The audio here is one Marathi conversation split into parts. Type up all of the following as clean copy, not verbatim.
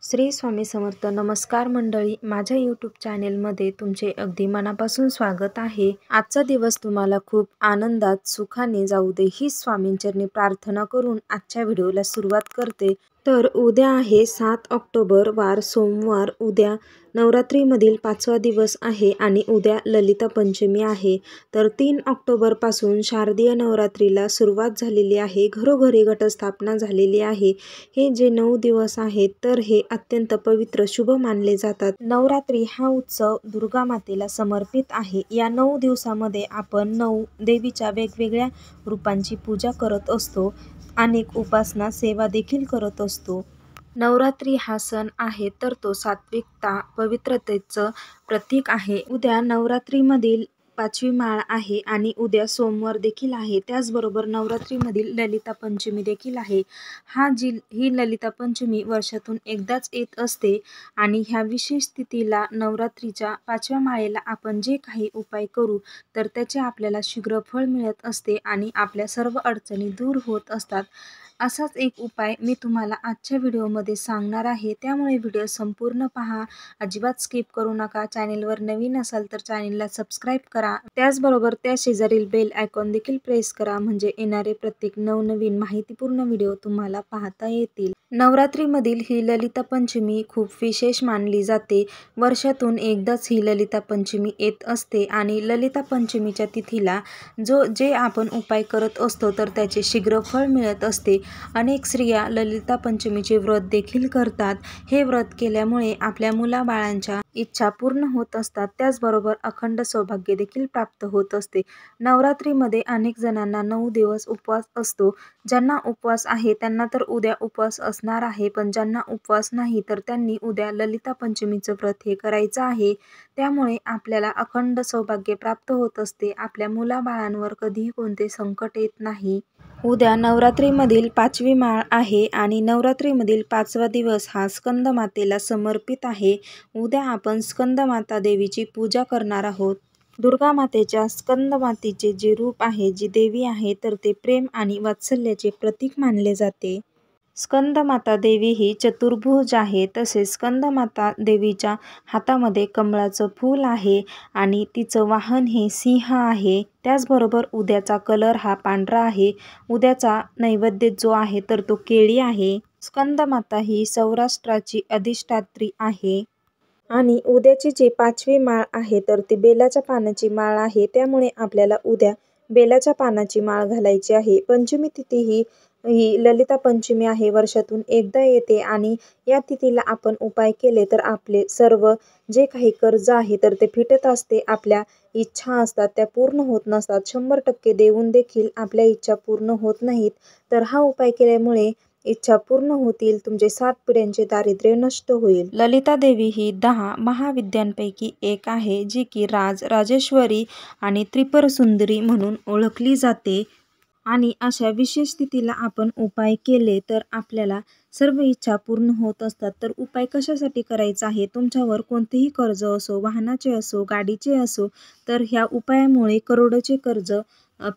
श्री स्वामी समर्थ. नमस्कार मंडळी, माझ्या यूट्यूब चॅनेलमध्ये तुमचे अगदी मनापासून स्वागत आहे. आजचा दिवस तुम्हाला खूप आनंदात सुखाने जाऊ दे ही स्वामींचरणी प्रार्थना करून आजच्या व्हिडिओला सुरुवात करते. तर उद्या आहे 7 ऑक्टोबर, वार सोमवार. उद्या नवरात्रीमधील 5वा दिवस आहे आणि उद्या ललिता पंचमी आहे. तर 3 ऑक्टोबरपासून शारदीय नवरात्रीला सुरुवात झालेली आहे. घरोघरी घटस्थापना झालेली आहे. हे जे 9 दिवस आहेत तर हे अत्यंत पवित्र शुभ मानले जातात. नवरात्री हा उत्सव दुर्गा मातेला समर्पित आहे. या 9 दिवसामध्ये आपण 9 देवीच्या वेगवेगळ्या रूपांची पूजा करत असतो. अनेक उपासना सेवा देखील करत असतो. नवरात्री हा सण आहे तर तो सात्विकता पवित्रतेचं प्रतीक आहे. उद्या नवरात्रीमधील 5वी माळ आहे आणि उद्या सोमवार देखील आहे. त्याचबरोबर नवरात्रीमधील ललिता पंचमी देखील आहे. ही ललिता पंचमी वर्षातून एकदाच येत असते आणि ह्या विशेष तिथीला नवरात्रीच्या 5व्या माळेला आपण जे काही उपाय करू तर त्याचे आपल्याला शीघ्र फळ मिळत असते आणि आपल्या सर्व अडचणी दूर होत असतात. असाच एक उपाय मी तुम्हाला आजच्या व्हिडिओमध्ये सांगणार आहे, त्यामुळे व्हिडिओ संपूर्ण पहा, अजिबात स्किप करू नका. चॅनेलवर नवीन असाल तर चॅनेलला सबस्क्राईब करा. त्याचबरोबर त्या शेजारील बेल आयकॉन देखील प्रेस करा, म्हणजे येणारे प्रत्येक नवनवीन माहितीपूर्ण व्हिडिओ तुम्हाला पाहता येतील. नवरात्रीमधील ही ललिता पंचमी खूप विशेष मानली जाते. वर्षातून एकदाच ही ललिता पंचमी येत असते आणि ललिता पंचमीच्या तिथीला जे आपण उपाय करत असतो तर त्याचे शीघ्र फळ मिळत असते. अनेक स्त्रिया ललिता पंचमीचे व्रत देखील करतात. हे व्रत केल्यामुळे आपल्या मुलाबाळांच्या इच्छा पूर्ण होत असतात. त्याचबरोबर अखंड सौभाग्य देखील प्राप्त होत असते. नवरात्रीमध्ये अनेक जणांना 9 दिवस उपवास असतो. ज्यांना उपवास आहे त्यांना तर उद्या उपवास असणार आहे, पण ज्यांना उपवास नाही तर त्यांनी उद्या ललिता पंचमीचं व्रत हे करायचं आहे. त्यामुळे आपल्याला अखंड सौभाग्य प्राप्त होत असते. आपल्या मुलाबाळांवर कधीही कोणते संकट येत नाही. उद्या नवरात्रीमधील 5वी माळ आहे आणि नवरात्रीमधील 5वा दिवस हा स्कंदमातेला समर्पित आहे. उद्या आपण स्कंदमाता देवीची पूजा करणार आहोत. दुर्गा मातेच्या स्कंदमातेचे जे रूप आहे, जी देवी आहे, तर ते प्रेम आणि वात्सल्याचे प्रतीक मानले जाते. स्कंदमाता देवी ही चतुर्भुज आहे. तसेच स्कंदमाता देवीच्या हातामध्ये कमळाचं फूल आहे आणि तिचं वाहन हे सिंह आहे. त्याचबरोबर उद्याचा कलर हा पांढरा आहे. उद्याचा नैवेद्य जो आहे तर तो केळी आहे. स्कंदमाता ही सौराष्ट्राची अधिष्ठात्री आहे आणि उद्याची जी 5वी माळ आहे तर ती बेलाच्या पानाची माळ आहे. त्यामुळे आपल्याला उद्या बेलाच्या पानाची माळ घालायची आहे. पंचमी तिथी ही ललिता पंचमी आहे, वर्षातून एकदा येते आणि या तिथीला आपण उपाय केले तर आपले सर्व जे काही कर्ज आहे तर ते फिटत असते. आपल्या इच्छा असतात त्या पूर्ण होत नसतात. 100% देऊन देखील आपल्या इच्छा पूर्ण होत नाहीत. तर हा उपाय केल्यामुळे इच्छा पूर्ण होतील. तुमचे 7 पिढ्यांचे दारिद्र्य नष्ट होईल. ललिता देवी ही 10 महाविद्यांपैकी एक आहे, जी की राजेश्वरी आणि त्रिपुर सुंदरी म्हणून ओळखली जाते. आणि अशा विशेष तिथीला आपण उपाय केले तर आपल्याला सर्व इच्छा पूर्ण होत असतात. तर उपाय कशासाठी करायचा आहे? तुमच्यावर कोणतेही कर्ज असो, वाहनाचे असो, गाडीचे असो, तर ह्या उपायामुळे करोडोचे कर्ज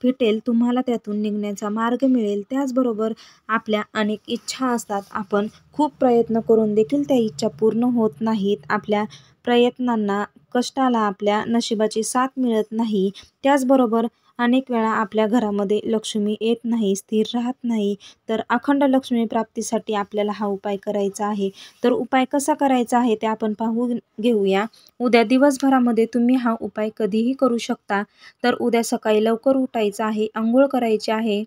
फिटेल. तुम्हाला त्यातून निघण्याचा मार्ग मिळेल. त्याचबरोबर आपल्या अनेक इच्छा असतात. आपण खूप प्रयत्न करून देखील त्या इच्छा पूर्ण होत नाहीत. आपल्या प्रयत्नांना, कष्टाला आपल्या नशिबाची साथ मिळत नाही. त्याचबरोबर अनेक वेळा आपल्या घरामध्ये लक्ष्मी येत नाही, स्थिर राहत नाही. तर अखंड लक्ष्मी प्राप्तीसाठी आपल्याला हा उपाय करायचा आहे. तर उपाय कसा करायचा आहे ते आपण पाहून घेऊया. उद्या दिवसभरामध्ये तुम्ही हा उपाय कधीही करू शकता. तर उद्या सकाळी लवकर उठायचं आहे, अंघोळ करायची आहे,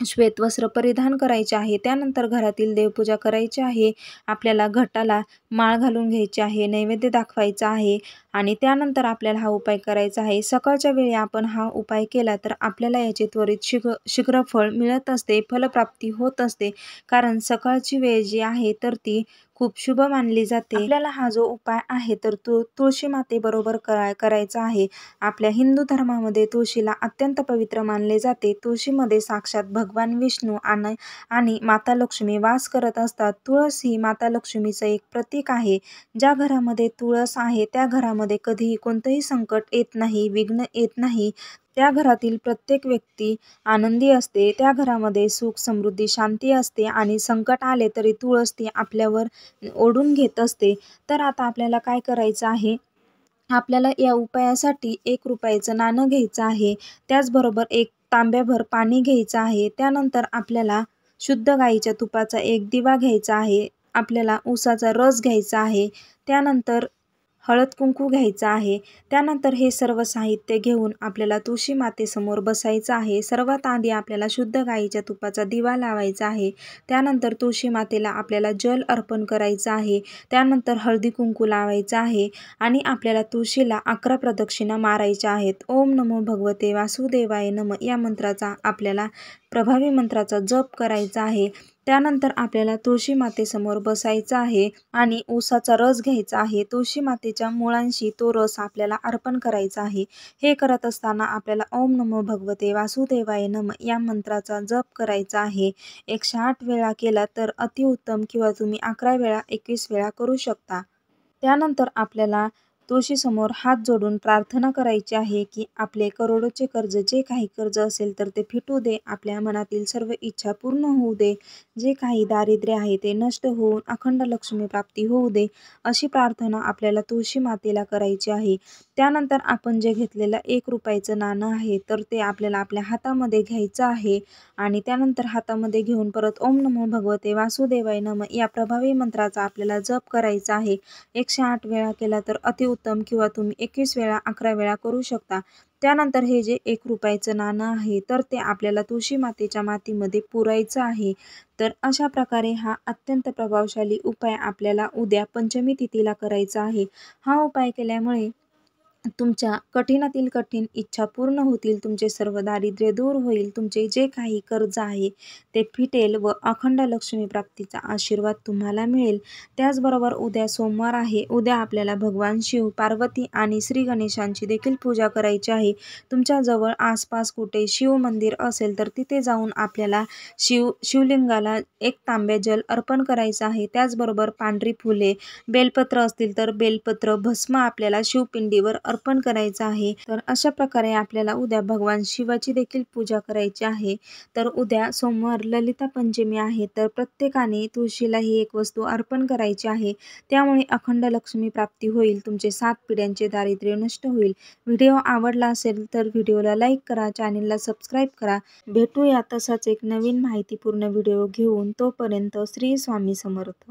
श्वेत वस्त्र परिधान करायचे आहे. त्यानंतर घरातील देवपूजा करायची आहे. आपल्याला घटाला माळ घालून घ्यायची आहे, नैवेद्य दाखवायचा आहे आणि त्यानंतर आपल्याला हा उपाय करायचा आहे. सकाळच्या वेळी आपण हा उपाय केला तर आपल्याला याचे त्वरित शीघ्र फळ मिळत असते, फलप्राप्ती होत असते. कारण सकाळची वेळ जी आहे तर ती खूप शुभ मानली जाते. आपल्याला हा जो उपाय आहे तर तो तुळशी मातेबरोबर करायचा आहे. आपल्या हिंदू धर्मामध्ये तुळशीला अत्यंत पवित्र मानले जाते. तुळशीमध्ये साक्षात भगवान विष्णू आणि माता लक्ष्मी वास करत असतात. तुळस ही माता लक्ष्मीचं एक प्रतीक आहे. ज्या घरामध्ये तुळस आहे त्या घरामध्ये कधीही कोणतंही संकट येत नाही, विघ्न येत नाही. त्या घरातील प्रत्येक व्यक्ती आनंदी असते. त्या घरामध्ये सुख, समृद्धी, शांती असते आणि संकट आले तरी तुळस ती आपल्यावर ओढून घेत असते. तर आता आपल्याला काय करायचं आहे? आपल्याला या उपायासाठी ₹1 नाणं घ्यायचं आहे. त्याचबरोबर 1 तांब्याभर पाणी घ्यायचं आहे. त्यानंतर आपल्याला शुद्ध गाईच्या तुपाचा 1 दिवा घ्यायचा आहे. आपल्याला उसाचा रस घ्यायचा आहे. त्यानंतर हळद-कुंकू घ्यायचं आहे. त्यानंतर हे सर्व साहित्य घेऊन आपल्याला तुळशी मातेसमोर बसायचं आहे. सर्वात आधी आपल्याला शुद्ध गाईच्या तुपाचा दिवा लावायचा आहे. त्यानंतर तुळशी मातेला आपल्याला जल अर्पण करायचं आहे. त्यानंतर हळदी-कुंकू लावायचं आहे आणि आपल्याला तुळशीला 11 प्रदक्षिणा मारायच्या आहेत. ओम नमो भगवते वासुदेवाय नमः या मंत्राचा आपल्याला प्रभावी मंत्राचा जप करायचा आहे. त्यानंतर आपल्याला तुळशी मातेसमोर बसायचं आहे आणि उसाचा रस घ्यायचा आहे. तुळशी मातेच्या मुळांशी तो रस आपल्याला अर्पण करायचा आहे. हे करत असताना आपल्याला ओम नमो भगवते वासुदेवाय नमः या मंत्राचा जप करायचा आहे. 108 वेळा केला तर अतिउत्तम किंवा तुम्ही 11 वेळा 21 वेळा करू शकता. त्यानंतर आपल्याला तुळशीसमोर हात जोडून प्रार्थना करायची आहे की आपले करोडोचे कर्ज, जे काही कर्ज असेल तर ते फिटू दे. आपल्या मनातील सर्व इच्छा पूर्ण होऊ दे. जे काही दारिद्र्य आहे ते नष्ट होऊन अखंड लक्ष्मी प्राप्ती होऊ दे. अशी प्रार्थना आपल्याला तुळशी मातेला करायची आहे. त्यानंतर आपण जे घेतलेलं ₹1 नाणं आहे तर ते आपल्याला आपल्या हातामध्ये घ्यायचं आहे आणि त्यानंतर हातामध्ये घेऊन परत ओम नमो भगवते वासुदेवाय नमः या प्रभावी मंत्राचा आपल्याला जप करायचा आहे. 108 वेळा केला तर अतिउत्तम किंवा तुम्ही 21 वेळा 11 वेळा करू शकता. त्यानंतर हे जे ₹1 नाणं आहे तर ते आपल्याला तुळशी मातेच्या मातीमध्ये पुरायचं आहे. तर अशा प्रकारे हा अत्यंत प्रभावशाली उपाय आपल्याला उद्या पंचमी तिथीला करायचा आहे. हा उपाय केल्यामुळे तुमच्या कठीणातील कठीण इच्छा पूर्ण होतील. तुमचे सर्व दारिद्र्य दूर होईल. तुमचे जे काही कर्ज आहे ते फिटेल व अखंड लक्ष्मी प्राप्तीचा आशीर्वाद तुम्हाला मिळेल. त्याचबरोबर उद्या सोमवार आहे. उद्या आपल्याला भगवान शिव, पार्वती आणि श्री गणेशांची देखील पूजा करायची आहे. तुमच्याजवळ आसपास कुठे शिव मंदिर असेल तर तिथे जाऊन आपल्याला शिवलिंगाला 1 तांब्या जल अर्पण करायचं आहे. त्याचबरोबर पांढरी फुले, बेलपत्र असतील तर बेलपत्र, भस्म आपल्याला शिवपिंडीवर अर्पण करायचं आहे. तर अशा प्रकारे आपल्याला उद्या भगवान शिवाची देखील पूजा करायची आहे. तर उद्या सोमवार ललिता पंचमी आहे. तर प्रत्येकाने तुळशीला ही एक वस्तू अर्पण करायची आहे. त्यामुळे अखंड लक्ष्मी प्राप्ती होईल. तुमचे 7 पिढ्यांचे दारिद्र्य नष्ट होईल. व्हिडिओ आवडला असेल तर व्हिडिओला लाईक करा, चॅनेलला सबस्क्राईब करा. भेटूया तसाच एक नवीन माहितीपूर्ण व्हिडिओ घेऊन. तोपर्यंत श्री स्वामी समर्थ.